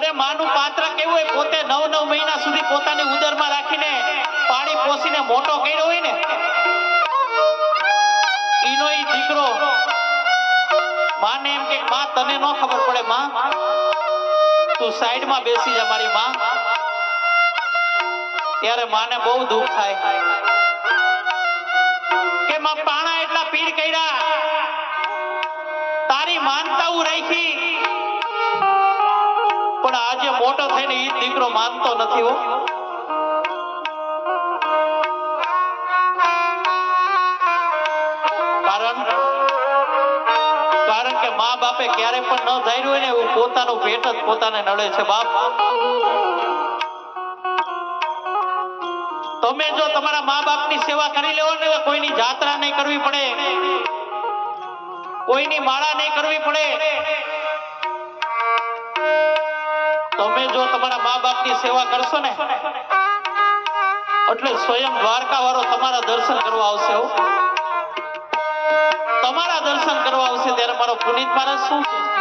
અરે માનું પાત્ર કેવું હોય, પોતે 9 મહિના સુધી પોતાની ઉદરમાં રાખીને પાણી પોસીને મોટો કર્યો હોય ને, ઈનો ઈ દીકરો માને એમ કે માં તને ન ખબર પડે, માં તું સાઈડમાં બેસી જા મારી માં. ત્યારે માને બહુ દુઃખ થાય કે માં પાણા એટલા પીર કર્યા, તારી માનતાઓ રાખી, પણ આજે મોટો થઈને ઈ દીકરો માનતો નથી હો. કારણ કે મા બાપે ક્યારે પણ ન ધાર્યું હોય ને એવું પોતાનું પેટ જ પોતાને નડે છે. બાપ, તમે જો તમારા મા બાપની સેવા કરી લેવો ને, કોઈની જાત્રા નહીં કરવી પડે, કોઈની માળા નહીં કરવી પડે. તમે જો તમારા મા બાપની સેવા કરશો ને, એટલે સ્વયં દ્વારકા વાળો તમારા દર્શન કરવા આવશે, તમારા દર્શન કરવા આવશે. ત્યારે મારો પુનિત મહારાજ શું કહે છે?